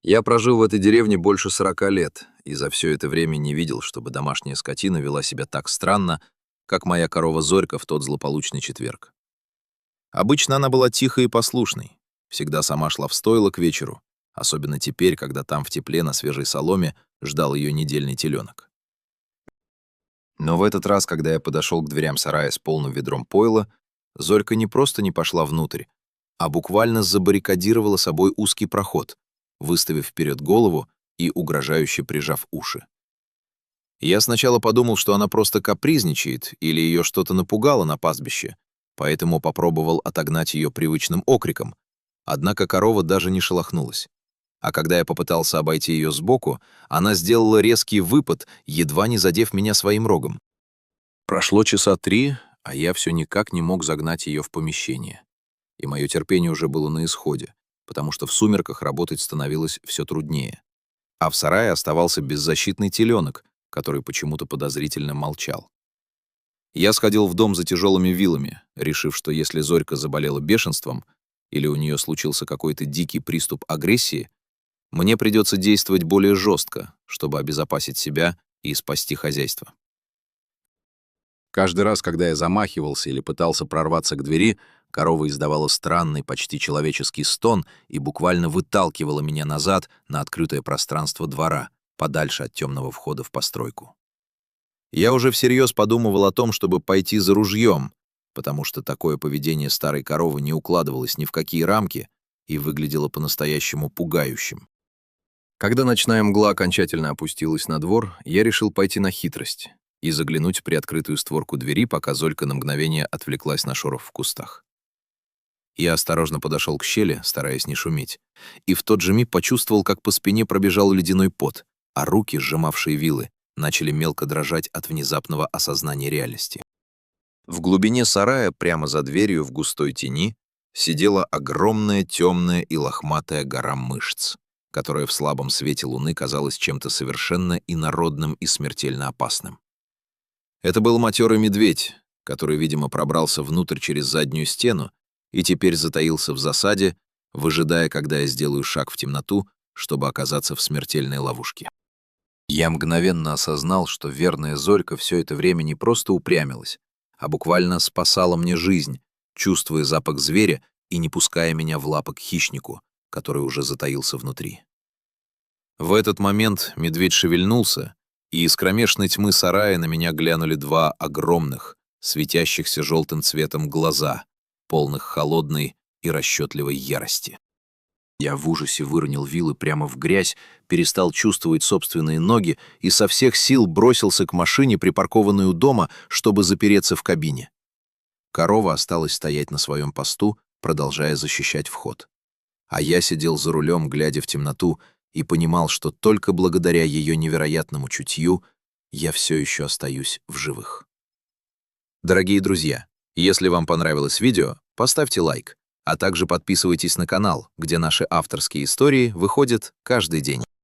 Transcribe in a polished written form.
Я прожил в этой деревне больше 40 лет, и за все это время не видел, чтобы домашняя скотина вела себя так странно, как моя корова Зорька в тот злополучный четверг. Обычно она была тихой и послушной, всегда сама шла в стойло к вечеру, особенно теперь, когда там в тепле на свежей соломе ждал ее недельный теленок. Но в этот раз, когда я подошел к дверям сарая с полным ведром пойла, Зорька не просто не пошла внутрь, а буквально забаррикадировала собой узкий проход, выставив вперед голову и угрожающе прижав уши. Я сначала подумал, что она просто капризничает или ее что-то напугало на пастбище, поэтому попробовал отогнать ее привычным окриком, однако корова даже не шелохнулась. А когда я попытался обойти ее сбоку, она сделала резкий выпад, едва не задев меня своим рогом. Прошло часа 3, а я все никак не мог загнать ее в помещение. И мое терпение уже было на исходе, потому что в сумерках работать становилось все труднее. А в сарае оставался беззащитный теленок, который почему-то подозрительно молчал. Я сходил в дом за тяжелыми вилами, решив, что если Зорька заболела бешенством или у нее случился какой-то дикий приступ агрессии, мне придется действовать более жестко, чтобы обезопасить себя и спасти хозяйство. Каждый раз, когда я замахивался или пытался прорваться к двери, корова издавала странный, почти человеческий стон и буквально выталкивала меня назад на открытое пространство двора, подальше от темного входа в постройку. Я уже всерьез подумывал о том, чтобы пойти за ружьем, потому что такое поведение старой коровы не укладывалось ни в какие рамки и выглядело по-настоящему пугающим. Когда ночная мгла окончательно опустилась на двор, я решил пойти на хитрость и заглянуть в приоткрытую створку двери, пока Золька на мгновение отвлеклась на шорох в кустах. Я осторожно подошел к щели, стараясь не шуметь, и в тот же миг почувствовал, как по спине пробежал ледяной пот, а руки, сжимавшие вилы, начали мелко дрожать от внезапного осознания реальности. В глубине сарая, прямо за дверью в густой тени, сидела огромная темная и лохматая гора мышц, которая в слабом свете луны казалась чем-то совершенно инородным и смертельно опасным. Это был матерый медведь, который, видимо, пробрался внутрь через заднюю стену и теперь затаился в засаде, выжидая, когда я сделаю шаг в темноту, чтобы оказаться в смертельной ловушке. Я мгновенно осознал, что верная Зорька все это время не просто упрямилась, а буквально спасала мне жизнь, чувствуя запах зверя и не пуская меня в лапы к хищнику, который уже затаился внутри. В этот момент медведь шевельнулся, и из кромешной тьмы сарая на меня глянули два огромных, светящихся желтым цветом глаза, полных холодной и расчетливой ярости. Я в ужасе выронил вилы прямо в грязь, перестал чувствовать собственные ноги и со всех сил бросился к машине, припаркованной у дома, чтобы запереться в кабине. Корова осталась стоять на своем посту, продолжая защищать вход. А я сидел за рулем, глядя в темноту, и понимал, что только благодаря ее невероятному чутью я все еще остаюсь в живых. Дорогие друзья, если вам понравилось видео, поставьте лайк, а также подписывайтесь на канал, где наши авторские истории выходят каждый день.